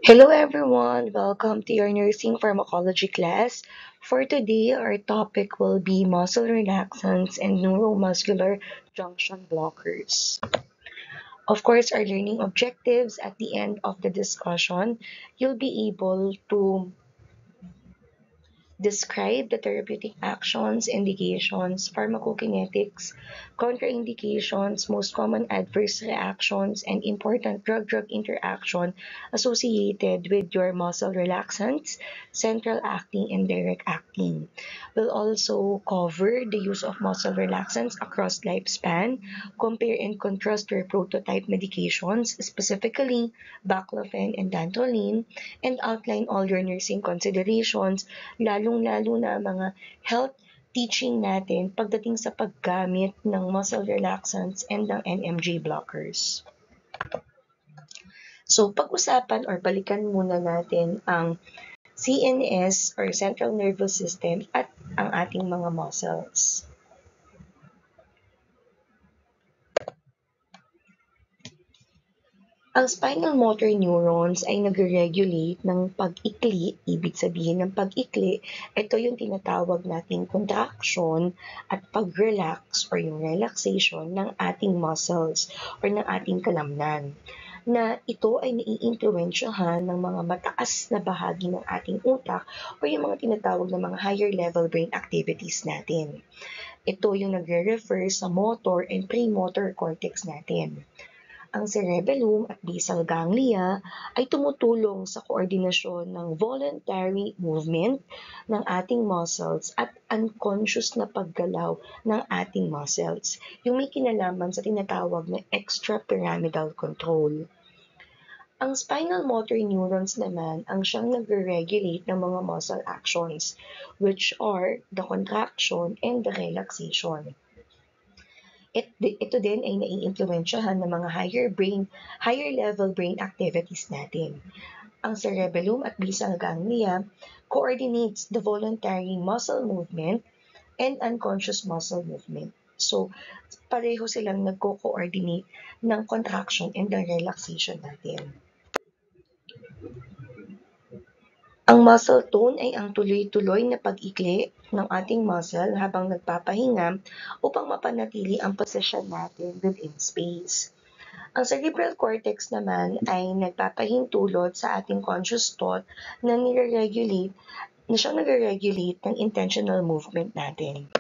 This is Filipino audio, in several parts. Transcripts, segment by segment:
Hello everyone, welcome to your nursing pharmacology class. For today, our topic will be muscle relaxants and neuromuscular junction blockers. Of course, our learning objectives at the end of the discussion, you'll be able to describe the therapeutic actions, indications, pharmacokinetics, contraindications, most common adverse reactions, and important drug-drug interaction associated with your muscle relaxants, central acting, and direct acting. We'll also cover the use of muscle relaxants across lifespan, compare and contrast their prototype medications, specifically baclofen and dantrolene, and outline all your nursing considerations lalong-lalo na ang mga health teaching natin pagdating sa paggamit ng muscle relaxants and ng NMJ blockers. So, pag-usapan or balikan muna natin ang CNS or Central Nervous System at ang ating mga muscles. Ang spinal motor neurons ay nagre-regulate ng pag-ikli, ibig sabihin ng pag-ikli, ito yung tinatawag nating contraction at pag-relax or yung relaxation ng ating muscles or ng ating kalamnan na ito ay naiimpluwensyahan ng mga mataas na bahagi ng ating utak o yung mga tinatawag na mga higher level brain activities natin. Ito yung nagre-refer sa motor and premotor cortex natin. Ang cerebellum at basal ganglia ay tumutulong sa koordinasyon ng voluntary movement ng ating muscles at unconscious na paggalaw ng ating muscles, yung may kinalaman sa tinatawag na extrapyramidal control. Ang spinal motor neurons naman ang siyang nagre-regulate ng mga muscle actions, which are the contraction and the relaxation. Ito din ay naiimpluwensyahan ng mga higher level brain activities natin. Ang cerebellum at basal ganglia coordinates the voluntary muscle movement and unconscious muscle movement. So, pareho silang nagko-coordinate ng contraction and the relaxation natin. Ang muscle tone ay ang tuloy-tuloy na pag-ikli ng ating muscle habang nagpapahinga upang mapanatili ang posisyon natin within space. Ang cerebral cortex naman ay nagpapahintulot sa ating conscious thought na siyang nire-regulate ng intentional movement natin.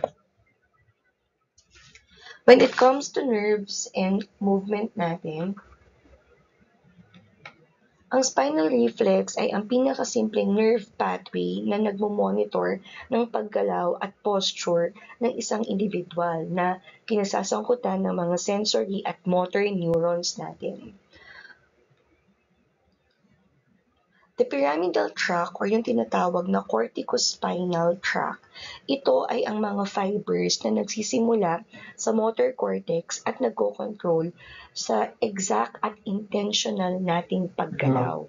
When it comes to nerves and movement natin, ang spinal reflex ay ang pinakasimpleng nerve pathway na nagmo-monitor ng paggalaw at posture ng isang individual na kinasasangkutan ng mga sensory at motor neurons natin. The pyramidal tract or yung tinatawag na corticospinal tract, ito ay ang mga fibers na nagsisimula sa motor cortex at nagko-control sa exact at intentional nating paggalaw.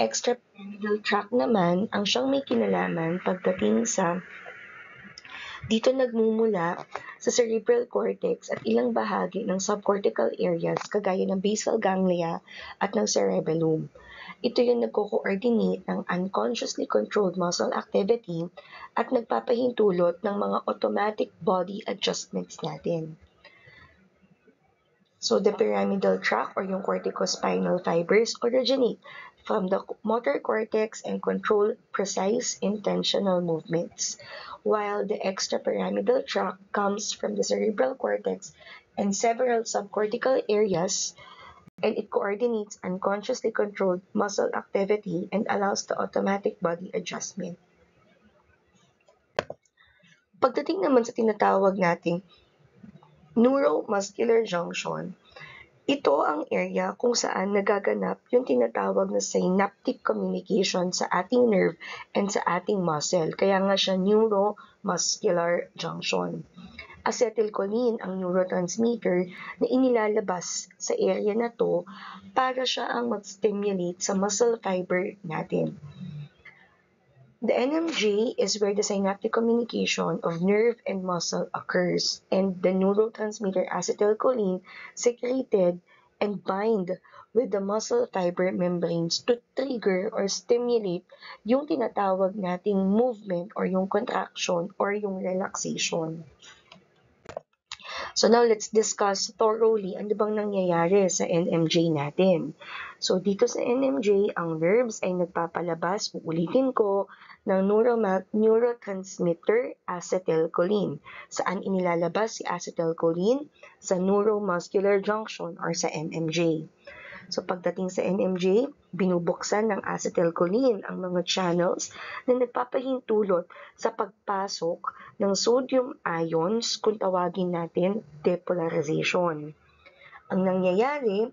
Extrapyramidal tract naman ang siyang may kinalaman pagdating sa dito nagmumula sa cerebral cortex at ilang bahagi ng subcortical areas kagaya ng basal ganglia at ng cerebellum. Ito yung nagko-coordinate ng unconsciously controlled muscle activity at nagpapahintulot ng mga automatic body adjustments natin. So the pyramidal tract or yung corticospinal fibers originate from the motor cortex and control precise intentional movements, while the extrapyramidal tract comes from the cerebral cortex and several subcortical areas, and it coordinates unconsciously controlled muscle activity and allows the automatic body adjustment. Pagdating naman sa tinatawag nating neuromuscular junction, ito ang area kung saan nagaganap yung tinatawag na synaptic communication sa ating nerve and sa ating muscle. Kaya nga siya neuromuscular junction. Acetylcholine ang neurotransmitter na inilalabas sa area na to para siya ang mag-stimulate sa muscle fiber natin. The NMJ is where the synaptic communication of nerve and muscle occurs, and the neurotransmitter acetylcholine secreted and bind with the muscle fiber membranes to trigger or stimulate yung tinatawag nating movement or yung contraction or yung relaxation. So now let's discuss thoroughly ano bang nangyayari sa NMJ natin. So dito sa NMJ, ang nerves ay nagpapalabas, uulitin ko, ng neurotransmitter acetylcholine. Saan inilalabas si acetylcholine? Sa neuromuscular junction or sa NMJ. So pagdating sa NMJ, binubuksan ng acetylcholine ang mga channels na nagpapahintulot sa pagpasok ng sodium ions kung tawagin natin depolarization. Ang nangyayari,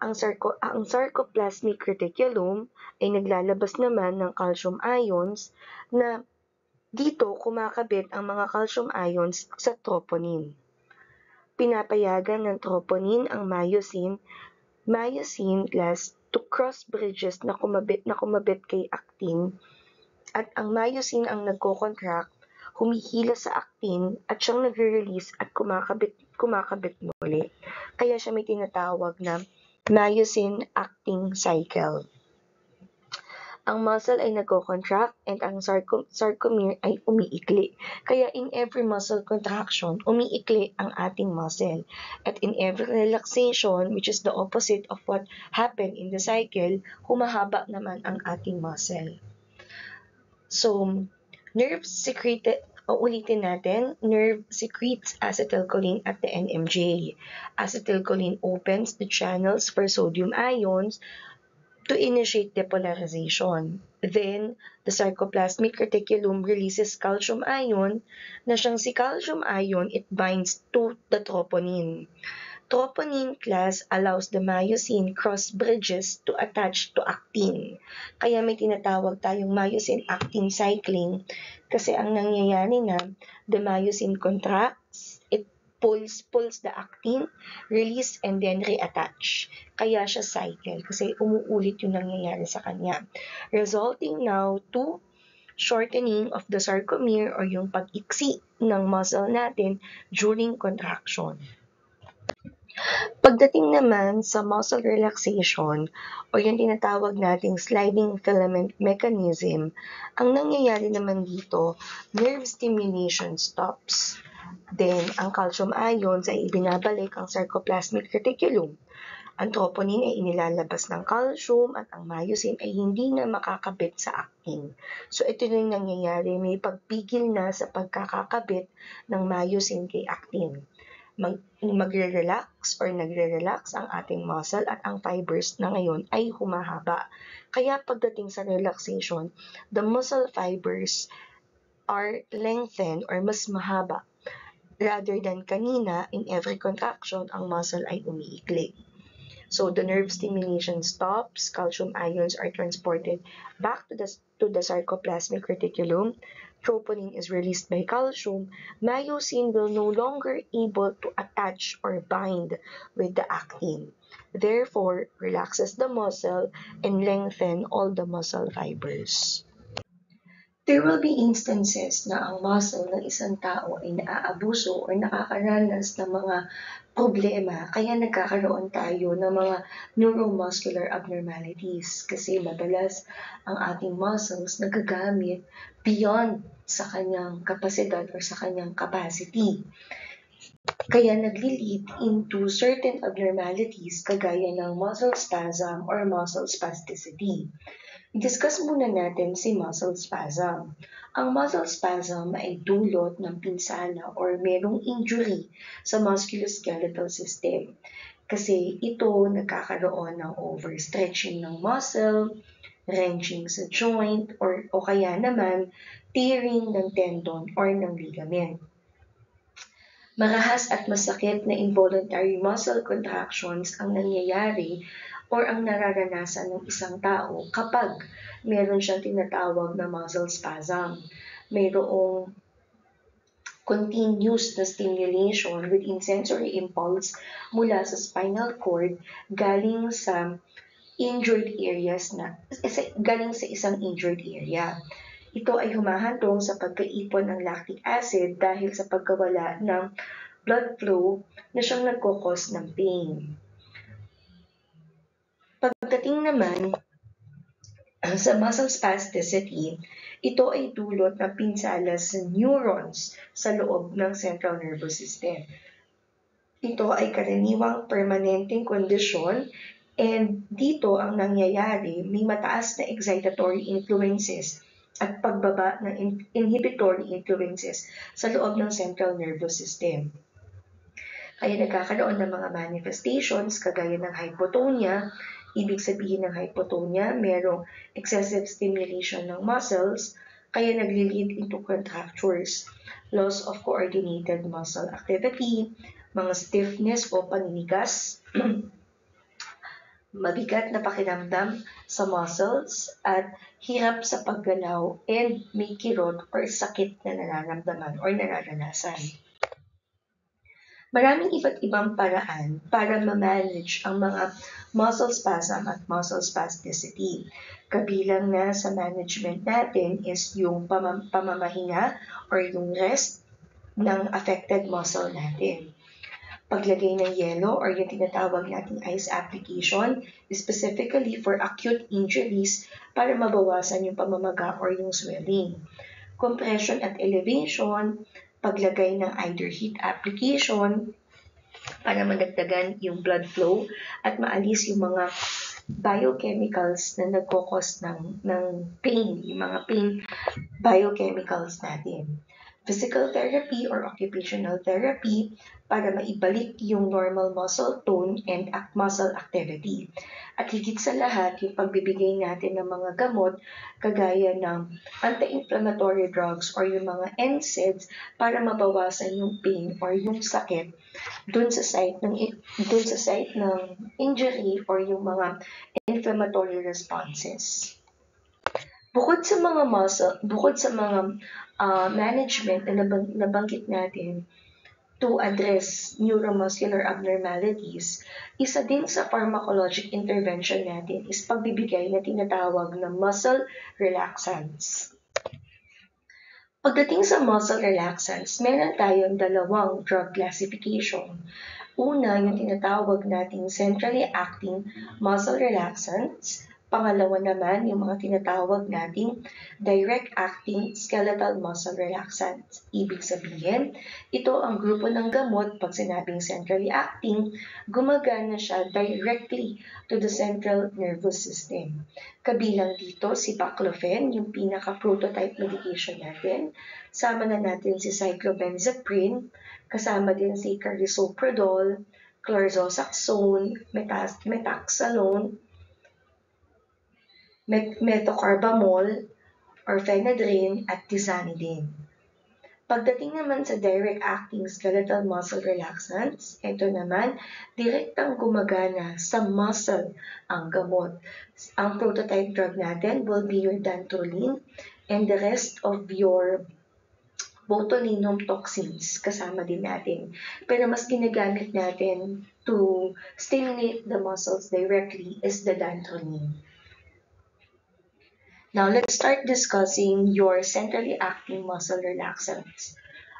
ang sarcoplasmic reticulum ay naglalabas naman ng calcium ions na dito kumakabit ang mga calcium ions sa troponin. Pinapayagan ng troponin ang myosin class to cross bridges na kumabit kay actin, at ang myosin ang nagko-contract, humihila sa actin at siyang nagre-release at kumakabit muli. Kaya siya may tinatawag na myosin actin cycle. Ang muscle ay nagko-contract and ang sarcomere ay umiikli. Kaya in every muscle contraction, umiikli ang ating muscle. At in every relaxation, which is the opposite of what happened in the cycle, humahaba naman ang ating muscle. So, ulitin natin, nerve secretes acetylcholine at the NMJ. Acetylcholine opens the channels for sodium ions to initiate depolarization. Then, the sarcoplasmic reticulum releases calcium ion na siyang si calcium ion, it binds to the troponin. Troponin class allows the myosin cross bridges to attach to actin. Kaya may tinatawag tayong myosin-actin cycling kasi ang nangyayari na the myosin contracts, it pulls the actin, release, and then reattach. Kaya siya cycle kasi umuulit yung nangyayari sa kanya. Resulting now to shortening of the sarcomere or yung pag-iksi ng muscle natin during contraction. Pagdating naman sa muscle relaxation o yung tinatawag nating sliding filament mechanism, ang nangyayari naman dito, nerve stimulation stops. Then, ang calcium ions ay ibinabalik ang sarcoplasmic reticulum. Ang troponin ay inilalabas ng calcium at ang myosin ay hindi na makakabit sa actin. So, ito yung nangyayari, may pagpigil na sa pagkakakabit ng myosin kay actin. Magre-relax or nagre-relax ang ating muscle at ang fibers na ngayon ay humahaba. Kaya pagdating sa relaxation, the muscle fibers are lengthened or mas mahaba. Rather than kanina, in every contraction, ang muscle ay umiikli. So the nerve stimulation stops, calcium ions are transported back to the sarcoplasmic reticulum, troponin is released by calcium, myosin will no longer able to attach or bind with the actin. Therefore, relaxes the muscle and lengthen all the muscle fibers. There will be instances na ang muscle ng isang tao ay naaabuso or nakakaranas ng mga problema, kaya nagkakaroon tayo ng mga neuromuscular abnormalities kasi madalas ang ating muscles nagagamit beyond sa kanyang kapasidad or sa kanyang capacity. Kaya nagli-lead into certain abnormalities kagaya ng muscle spasm or muscle spasticity. I-discuss muna natin si muscle spasm. Ang muscle spasm ay dulot ng pinsala or merong injury sa musculoskeletal system. Kasi ito nagkakaroon ng overstretching ng muscle, wrenching sa joint, o kaya naman tearing ng tendon or ng ligament. Marahas at masakit na involuntary muscle contractions ang nangyayari or ang nararanasan ng isang tao kapag meron siyang tinatawag na muscle spasm. Mayroong continuous na stimulation with sensory impulse mula sa spinal cord galing sa isang injured area. Ito ay humahantong sa pagkaipon ng lactic acid dahil sa pagkawala ng blood flow na siyang nagkukos ng pain. Pagdating naman sa muscle spasticity, ito ay dulot ng pinsala sa neurons sa loob ng central nervous system. Ito ay karaniwang permanenteng kondisyon, and dito ang nangyayari, may mataas na excitatory influences at pagbaba ng inhibitory influences sa loob ng central nervous system. Kaya nagkakaroon ng mga manifestations kagaya ng hypotonia. Ibig sabihin ng hypotonia, merong excessive stimulation ng muscles, kaya nagli-lead into contractures, loss of coordinated muscle activity, mga stiffness o paninigas, mabigat na pakiramdam sa muscles, at hirap sa paggalaw, and may kirot or sakit na nararamdaman or nararanasan. Maraming iba't ibang paraan para ma-manage ang mga muscle spasm at muscle spasticity. Kabilang na sa management natin is yung pamamahinga or yung rest ng affected muscle natin. Paglagay ng yelo or yung tinatawag nating ice application, specifically for acute injuries para mabawasan yung pamamaga or yung swelling. Compression at elevation, paglagay ng either heat application para madagdagan yung blood flow at maalis yung mga biochemicals na nagkukos ng pain, yung mga pain biochemicals natin. Physical therapy or occupational therapy para maibalik yung normal muscle tone and muscle activity. At higit sa lahat, yung pagbibigay natin ng mga gamot kagaya ng anti-inflammatory drugs or yung mga NSAIDs para mabawasan yung pain or yung sakit dun sa site ng injury or yung mga inflammatory responses. Bukod sa mga management na nabanggit natin to address neuromuscular abnormalities, isa din sa pharmacologic intervention natin is pagbibigay na tinatawag na muscle relaxants. Pagdating sa muscle relaxants, meron tayong dalawang drug classification. Una, yung tinatawag nating centrally acting muscle relaxants. Pangalawa naman, yung mga tinatawag nating direct-acting skeletal muscle relaxants. Ibig sabihin, ito ang grupo ng gamot pag sinabing centrally acting, gumagana siya directly to the central nervous system. Kabilang dito si baclofen, yung pinaka-prototype medication natin. Sama na natin si cyclobenzaprine, kasama din si carisoprodol, chlorzoxazone, metaxalone, metocarbamol, or phenadrine, at tizanidine. Pagdating naman sa direct-acting skeletal muscle relaxants, ito naman, direktang gumagana sa muscle ang gamot. Ang prototype drug natin will be your dantrolene, and the rest of your botulinum toxins kasama din natin. Pero mas ginagamit natin to stimulate the muscles directly is the dantrolene. Now, let's start discussing your centrally acting muscle relaxants.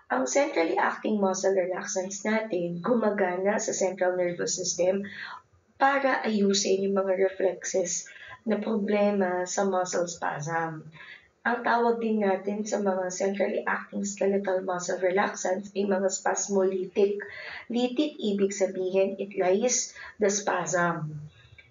Ang centrally acting muscle relaxants natin gumagana sa central nervous system para ayusin yung mga reflexes na problema sa muscle spasm. Ang tawag din natin sa mga centrally acting skeletal muscle relaxants ay mga spasmolytic. Lytic, ibig sabihin, it lies the spasm.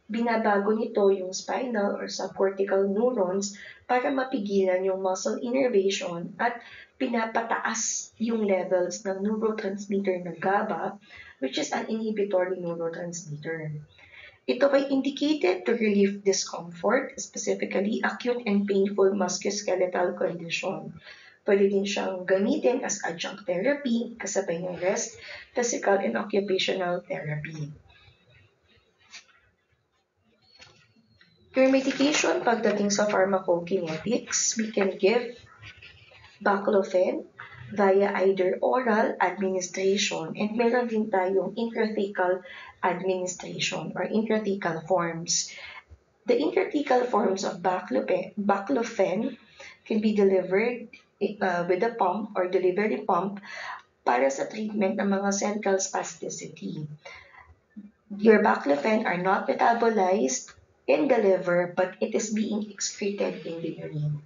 Binabago nito yung spinal or subcortical neurons para mapigilan yung muscle innervation at pinapataas yung levels ng neurotransmitter na GABA, which is an inhibitory neurotransmitter. Ito ay indicated to relieve discomfort, specifically acute and painful musculoskeletal condition. Pwede din siyang gamitin as adjunct therapy, kasabay ng rest, physical and occupational therapy. Your medication pagdating sa pharmacokinetics, we can give baclofen via either oral administration, and meron din tayong intrathecal administration or intrathecal forms. The intrathecal forms of baclofen can be delivered with a pump or delivery pump para sa treatment ng mga central spasticity. Your baclofen are not metabolized in the liver but it is being excreted in the urine.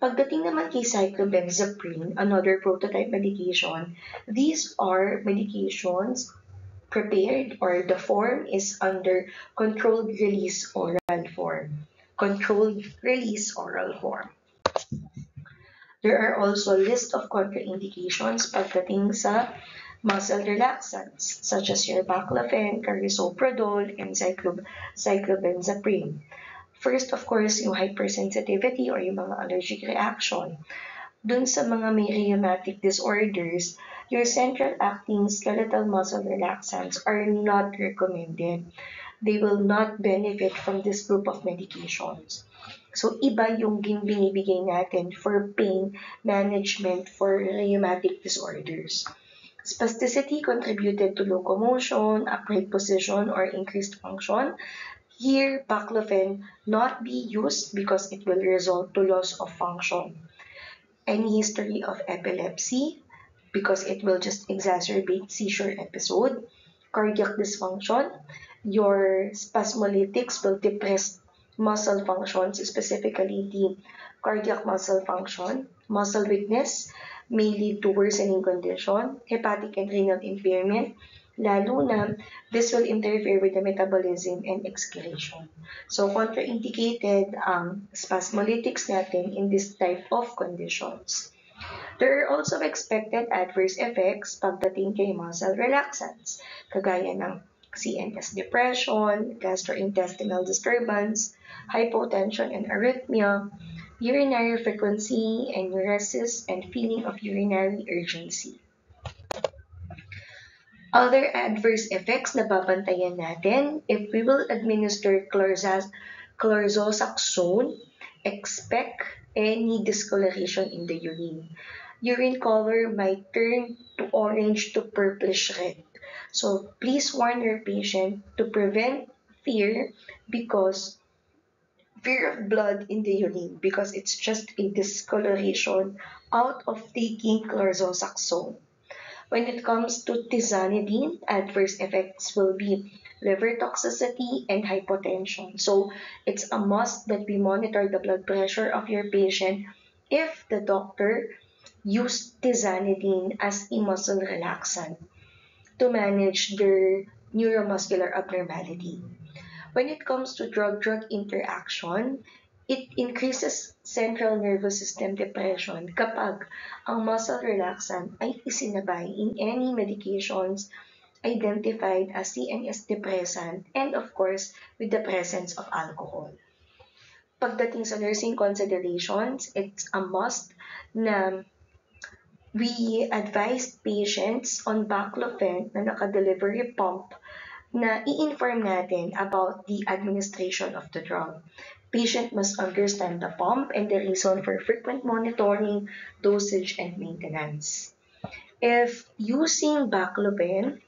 Pagdating naman kay cyclobenzaprine, another prototype medication, these are medications prepared or the form is under controlled release oral form. Controlled release oral form. There are also list of contraindications pagdating sa muscle relaxants such as your baclofen, carisoprodol, and cyclobenzaprine. First, of course, yung hypersensitivity or yung mga allergic reaction. Dun sa mga may rheumatic disorders, your central acting skeletal muscle relaxants are not recommended. They will not benefit from this group of medications. So, iba yung binibigay natin for pain management for rheumatic disorders. Spasticity contributed to locomotion, upright position, or increased function. Here, baclofen not be used because it will result to loss of function. Any history of epilepsy because it will just exacerbate seizure episode. Cardiac dysfunction, your spasmolytics will depress muscle functions, specifically the cardiac muscle function. Muscle weakness may lead to worsening condition. Hepatic and renal impairment, lalo na this will interfere with the metabolism and excretion. So, contraindicated ang spasmolytics natin in this type of conditions. There are also expected adverse effects pagdating kay muscle relaxants, kagaya ng CNS depression, gastrointestinal disturbance, hypotension and arrhythmia, urinary frequency, enuresis, and feeling of urinary urgency. Other adverse effects na babantayan natin, if we will administer chlorzoxazone, expect any discoloration in the urine. Urine color might turn to orange to purplish red. So please warn your patient to prevent fear because fear of blood in the urine because it's just a discoloration out of taking chlorzoxazone. When it comes to tizanidine, adverse effects will be liver toxicity and hypotension. So it's a must that we monitor the blood pressure of your patient if the doctor used tizanidine as a muscle relaxant to manage their neuromuscular abnormality. When it comes to drug-drug interaction, it increases central nervous system depression kapag ang muscle relaxant ay isinabay in any medications identified as CNS depressant and of course with the presence of alcohol. Pagdating sa nursing considerations, it's a must na we advise patients on baclofen na naka-delivery pump na i-inform natin about the administration of the drug. Patient must understand the pump and the reason for frequent monitoring, dosage, and maintenance. If using baclofen,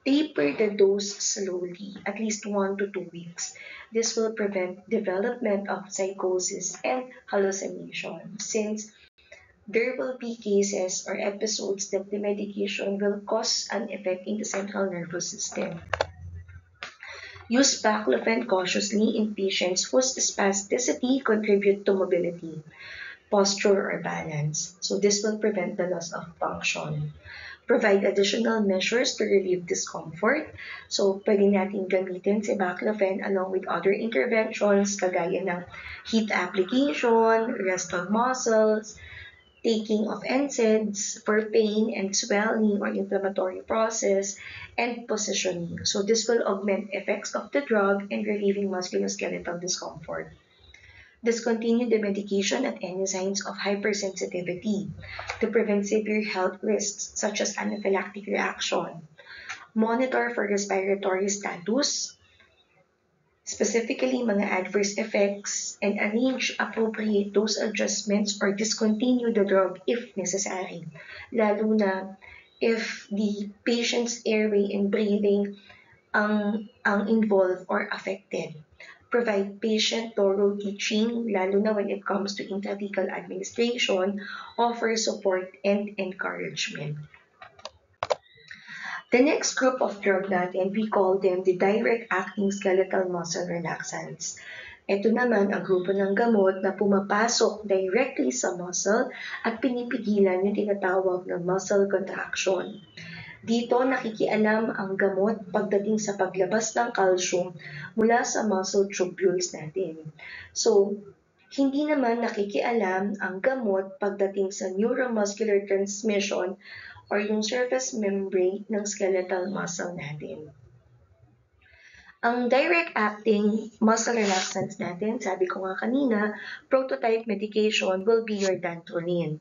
taper the dose slowly, at least 1 to 2 weeks. This will prevent development of psychosis and hallucination since there will be cases or episodes that the medication will cause an effect in the central nervous system. Use baclofen cautiously in patients whose spasticity contribute to mobility, posture, or balance. So this will prevent the loss of function. Provide additional measures to relieve discomfort. So pwede natin gamitin si baclofen along with other interventions kagaya ng heat application, rest of muscles, taking of NSAIDs for pain and swelling or inflammatory process, and positioning. So this will augment effects of the drug and relieving musculoskeletal discomfort. Discontinue the medication at any signs of hypersensitivity to prevent severe health risks such as anaphylactic reaction. Monitor for respiratory status, specifically mga adverse effects, and arrange appropriate dose adjustments or discontinue the drug if necessary, lalo na if the patient's airway and breathing ang involved or affected. Provide patient thorough teaching, lalo na when it comes to intrathecal administration, offer support and encouragement. The next group of drug natin, we call them the direct-acting skeletal muscle relaxants. Ito naman ang grupo ng gamot na pumapasok directly sa muscle at pinipigilan yung tinatawag na muscle contraction. Dito nakikialam ang gamot pagdating sa paglabas ng calcium mula sa muscle tubules natin. So, hindi naman nakikialam ang gamot pagdating sa neuromuscular transmission or yung surface membrane ng skeletal muscle natin. Ang direct-acting muscle relaxants natin, sabi ko nga kanina, prototype medication will be your dantrolene.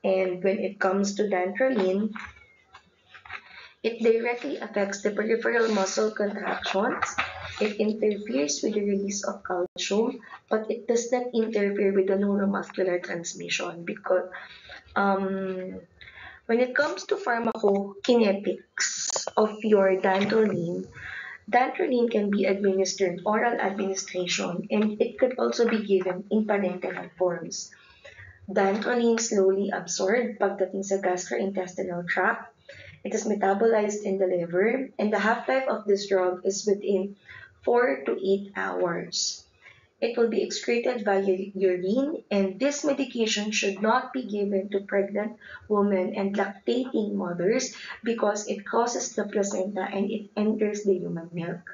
And when it comes to dantrolene, it directly affects the peripheral muscle contractions. It interferes with the release of calcium, but it does not interfere with the neuromuscular transmission because when it comes to pharmacokinetics of your dantrolene, dantrolene can be administered oral administration and it could also be given in parenteral forms. Dantrolene slowly absorbed pagdating sa gastrointestinal tract. It is metabolized in the liver, and the half-life of this drug is within 4 to 8 hours. It will be excreted via urine, and this medication should not be given to pregnant women and lactating mothers because it crosses the placenta and it enters the human milk.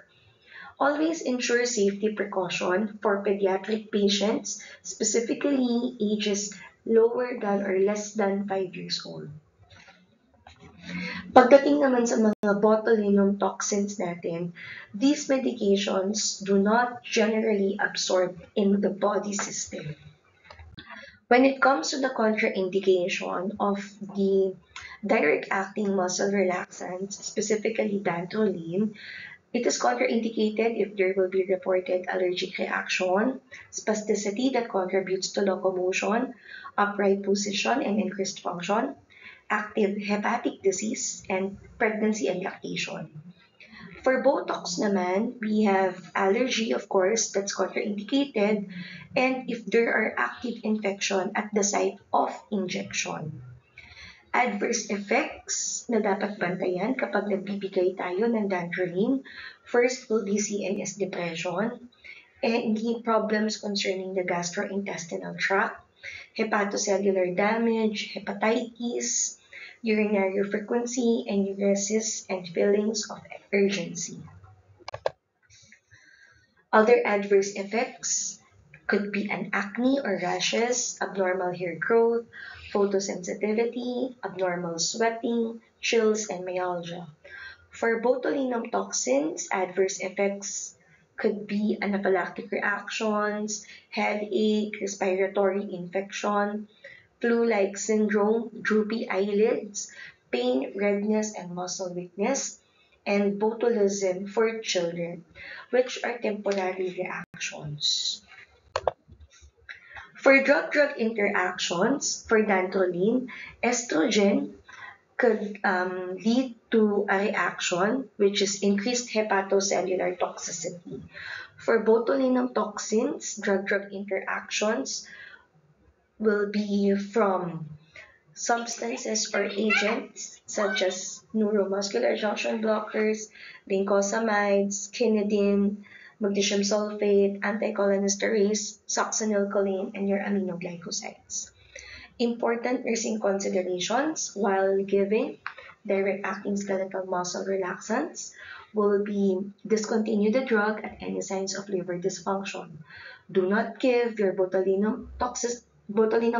Always ensure safety precaution for pediatric patients, specifically ages lower than or less than 5 years old. Pagdating naman sa mga botulinum toxins natin, these medications do not generally absorb in the body system. When it comes to the contraindication of the direct-acting muscle relaxants, specifically dantrolene, it is contraindicated if there will be reported allergic reaction, spasticity that contributes to locomotion, upright position and increased function, active hepatic disease, and pregnancy and lactation. For Botox naman, we have allergy, of course, that's contraindicated, and if there are active infection at the site of injection. Adverse effects na dapat bantayan kapag nagbibigay tayo ng dantrolene, first will be CNS depression, and the problems concerning the gastrointestinal tract, hepatocellular damage, hepatitis, urinary frequency, enuresis, and feelings of urgency. Other adverse effects could be an acne or rashes, abnormal hair growth, photosensitivity, abnormal sweating, chills, and myalgia. For botulinum toxins, adverse effects could be anaphylactic reactions, headache, respiratory infection, flu-like syndrome, droopy eyelids, pain, redness, and muscle weakness, and botulism for children, which are temporary reactions. For drug-drug interactions, for dantrolene, estrogen could lead to a reaction which is increased hepatocellular toxicity. For botulinum toxins, drug-drug interactions will be from substances or agents such as neuromuscular junction blockers, lincosamides, quinidine, magnesium sulfate, anticholinesterase, succinylcholine, and your aminoglycosides. Important nursing considerations while giving direct-acting skeletal muscle relaxants will be discontinue the drug at any signs of liver dysfunction. Do not give your botulinum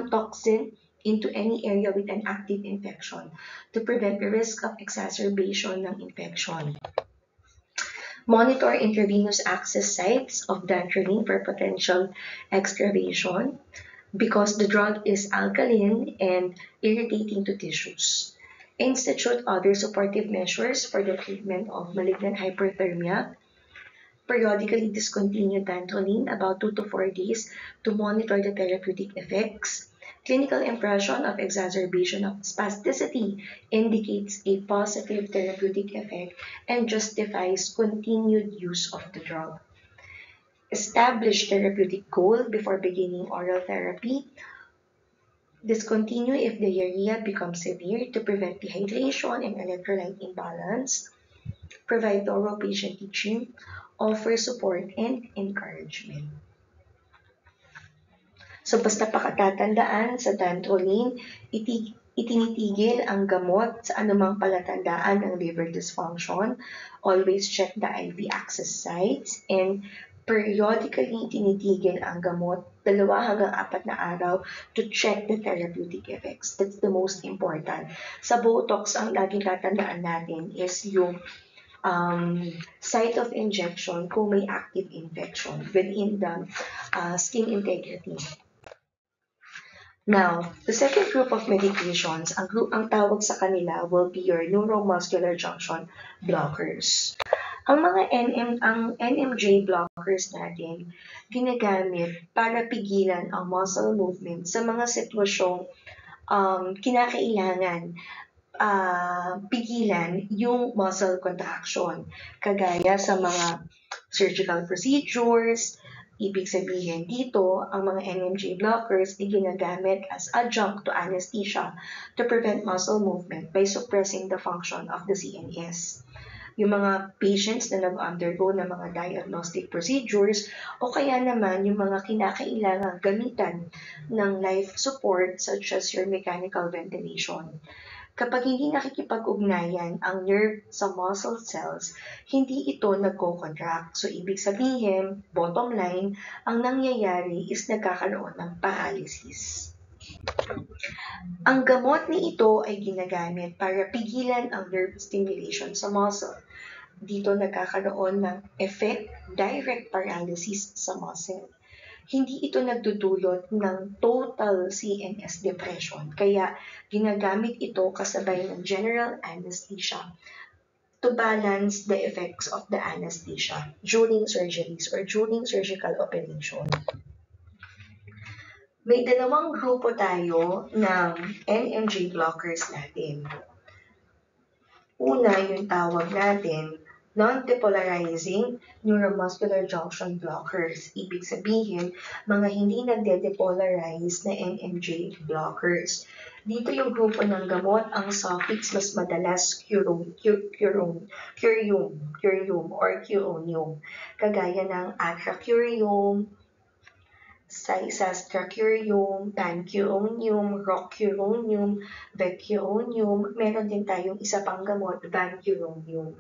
toxin into any area with an active infection to prevent the risk of exacerbation ng infection. Monitor intravenous access sites of dantrolene for potential extravasation because the drug is alkaline and irritating to tissues. Institute other supportive measures for the treatment of malignant hyperthermia. Periodically discontinue dantrolene about 2 to 4 days to monitor the therapeutic effects. Clinical impression of exacerbation of spasticity indicates a positive therapeutic effect and justifies continued use of the drug. Establish therapeutic goal before beginning oral therapy. Discontinue if diarrhea becomes severe to prevent dehydration and electrolyte imbalance. Provide thorough patient teaching. Offer support and encouragement. So basta pakatatandaan sa dantrolene, itinitigil ang gamot sa anumang palatandaan ng liver dysfunction. Always check the IV access sites and periodically tinitigil ang gamot 2 hanggang 4 na araw to check the therapeutic effects. That's the most important. Sa Botox, ang laging tatandaan natin is yung site of injection kung may active infection within the skin integrity. Now, the second group of medications, ang tawag sa kanila will be your neuromuscular junction blockers. Ang NMJ blockers natin, ginagamit para pigilan ang muscle movement sa mga sitwasyong kinakailangan pigilan yung muscle contraction, kagaya sa mga surgical procedures. Ibig sabihin dito, ang mga NMJ blockers ay ginagamit as adjunct to anesthesia to prevent muscle movement by suppressing the function of the CNS. Yung mga patients na nag-undergo ng mga diagnostic procedures o kaya naman yung mga kinakailangang gamitan ng life support such as your mechanical ventilation. Kapag hindi nakikipag-ugnayan ang nerve sa muscle cells, hindi ito nagko-contract. So, ibig sabihin, bottom line, ang nangyayari is nagkakaroon ng paralysis. Ang gamot ni ito ay ginagamit para pigilan ang nerve stimulation sa muscle. Dito nagkakaroon ng effect, direct paralysis sa muscle. Hindi ito nagdudulot ng total CNS depression. Kaya ginagamit ito kasabay ng general anesthesia to balance the effects of the anesthesia during surgeries or during surgical operation. May dalawang grupo tayo ng NMJ blockers natin. Una, yung tawag natin non-depolarizing neuromuscular junction blockers. Ibig sabihin, mga hindi nagde-depolarize na NMJ blockers. Dito yung grupo ng gamot, ang suffix mas madalas curium or curonium. Kagaya ng atracurium, Cisatracurium, pancuronium, rocuronium, vecuronium. Meron din tayong isa pang gamot, vancuronium.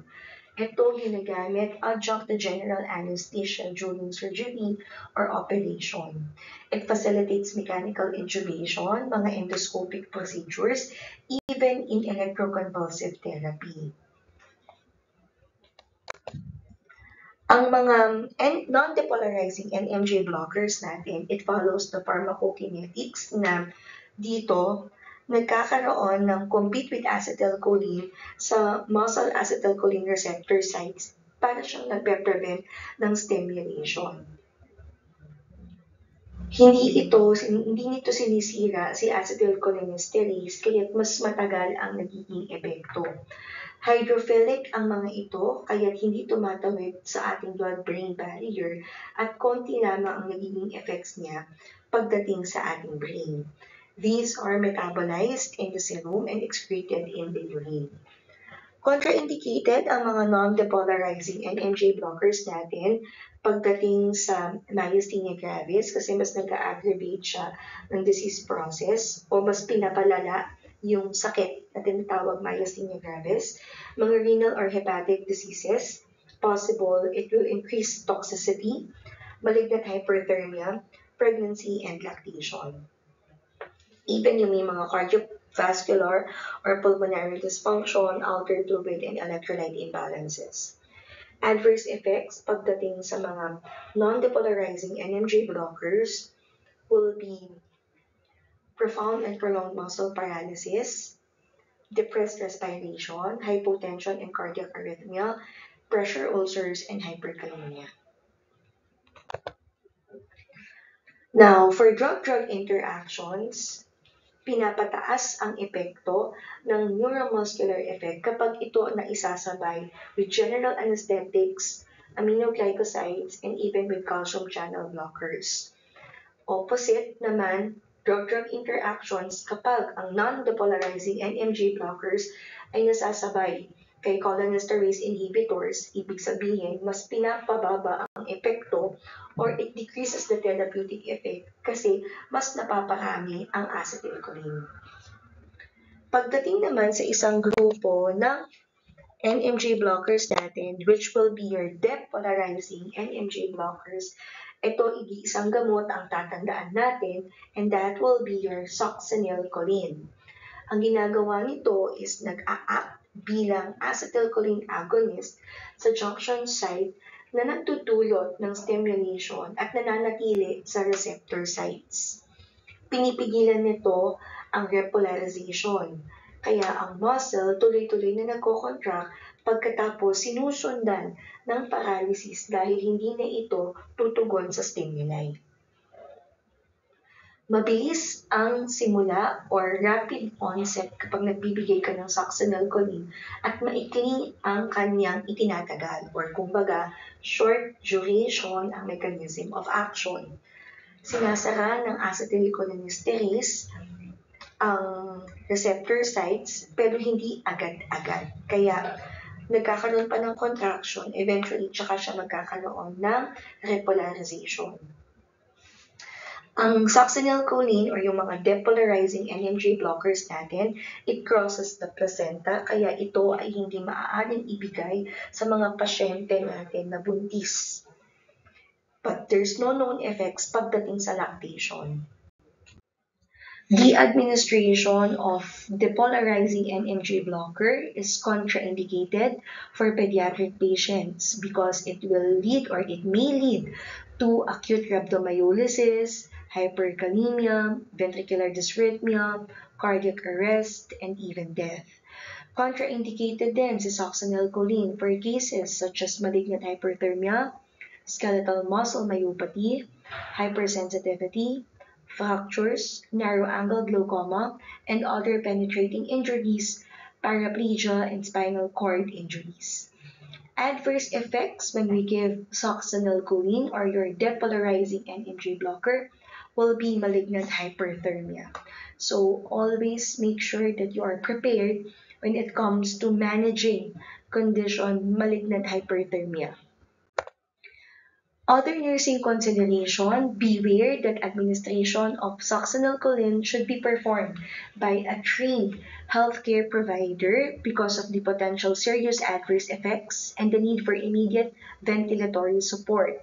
Ito ginagamit adjunct to general anesthesia during surgery or operation. It facilitates mechanical intubation, mga endoscopic procedures, even in electroconvulsive therapy. Ang mga non-depolarizing NMJ blockers natin, it follows the pharmacokinetics na dito nagkakaroon ng compete with acetylcholine sa muscle acetylcholine receptor sites para siyang nagpe-prevent ng stimulation. Hindi nito sinisira si acetylcholinesterase kaya mas matagal ang nagiging epekto. Hydrophilic ang mga ito kaya hindi tumatawid sa ating blood-brain barrier at konti lamang ang nagiging effects niya pagdating sa ating brain. These are metabolized in the serum and excreted in the urine. Contraindicated ang mga non-depolarizing NMJ blockers natin pagdating sa myasthenia gravis kasi mas nag-aggravate siya ng disease process o mas pinapalala yung sakit na tinatawag myasthenia gravis, mga renal or hepatic diseases, possible it will increase toxicity, malignant hyperthermia, pregnancy, and lactation. Even yung may mga cardiovascular or pulmonary dysfunction, altered fluid and electrolyte imbalances. Adverse effects pagdating sa mga non-depolarizing NMJ blockers will be profound and prolonged muscle paralysis, depressed respiration, hypotension and cardiac arrhythmia, pressure ulcers, and hyperkalemia. Now, for drug-drug interactions, pinapataas ang epekto ng neuromuscular effect kapag ito na isasabay with general anesthetics, aminoglycosides, and even with calcium channel blockers. Opposite naman, drug-drug interactions kapag ang non-depolarizing NMJ blockers ay nasasabay kay cholinesterase inhibitors, ibig sabihin, mas pinapababa ang epekto or it decreases the therapeutic effect kasi mas napaparami ang acetylcholine. Pagdating naman sa isang grupo ng NMJ blockers natin, which will be your depolarizing NMJ blockers, ito isang gamot ang tatandaan natin and that will be your succinylcholine. Ang ginagawa nito is nag-a-act bilang acetylcholine agonist sa junction site na nagtutulot ng stimulation at nananatili sa receptor sites. Pinipigilan nito ang repolarization. Kaya ang muscle tuloy-tuloy na nagko-contract pagkatapos sinusundan ng paralysis dahil hindi na ito tutugon sa stimuli. Mabilis ang simula or rapid onset kapag nagbibigay ka ng succinylcholine at maikli ang kanyang itinatagal or kumbaga short duration ang mechanism of action. Sinasara ng acetylcholinesterase ang receptor sites pero hindi agad-agad. Kaya nagkakaroon pa ng contraction, eventually tsaka siya magkakaroon ng repolarization. Ang succinylcholine or yung mga depolarizing NMJ blockers natin, it crosses the placenta kaya ito ay hindi maaaring ibigay sa mga pasyente natin na buntis. But there's no known effects pagdating sa lactation. The administration of depolarizing NMJ blocker is contraindicated for pediatric patients because it will lead or it may lead to acute rhabdomyolysis, hyperkalemia, ventricular dysrhythmia, cardiac arrest, and even death. Contraindicated din si succinylcholine for cases such as malignant hyperthermia, skeletal muscle myopathy, hypersensitivity, fractures, narrow-angle glaucoma, and other penetrating injuries, paraplegia, and spinal cord injuries. Adverse effects when we give succinylcholine or your depolarizing NMJ blocker will be malignant hyperthermia. So always make sure that you are prepared when it comes to managing condition malignant hyperthermia. Other nursing consideration, beware that administration of succinylcholine should be performed by a trained healthcare provider because of the potential serious adverse effects and the need for immediate ventilatory support.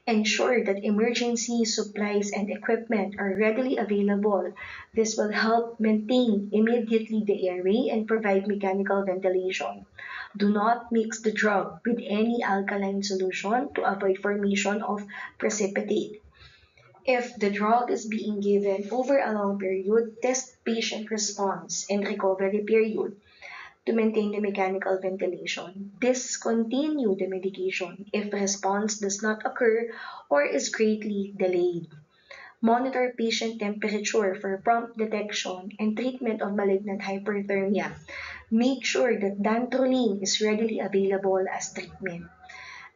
Ensure that emergency supplies and equipment are readily available. This will help maintain immediately the airway and provide mechanical ventilation. Do not mix the drug with any alkaline solution to avoid formation of precipitate. If the drug is being given over a long period, test patient response and recovery period to maintain the mechanical ventilation. Discontinue the medication if response does not occur or is greatly delayed. Monitor patient temperature for prompt detection and treatment of malignant hyperthermia. Make sure that dantrolene is readily available as treatment.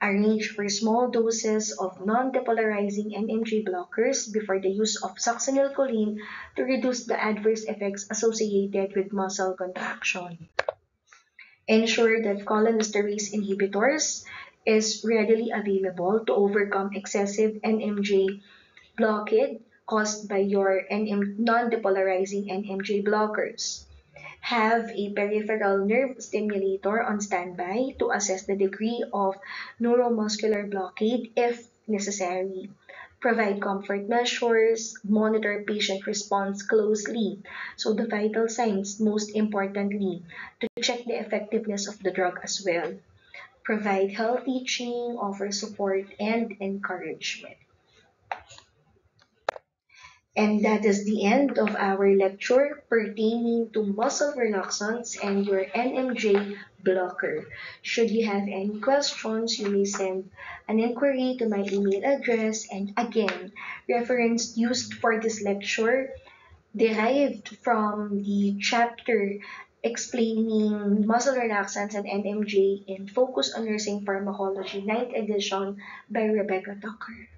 Arrange for small doses of non-depolarizing NMJ blockers before the use of succinylcholine to reduce the adverse effects associated with muscle contraction. Ensure that cholinesterase inhibitors is readily available to overcome excessive NMJ blockade caused by your non-depolarizing NMJ blockers. Have a peripheral nerve stimulator on standby to assess the degree of neuromuscular blockade if necessary. Provide comfort measures, monitor patient response closely. So the vital signs, most importantly, to check the effectiveness of the drug as well. Provide health teaching, offer support, and encouragement. And that is the end of our lecture pertaining to muscle relaxants and your NMJ blocker. Should you have any questions, you may send an inquiry to my email address. And again, reference used for this lecture derived from the chapter explaining muscle relaxants and NMJ in Focus on Nursing Pharmacology 9th edition by Rebecca Tucker.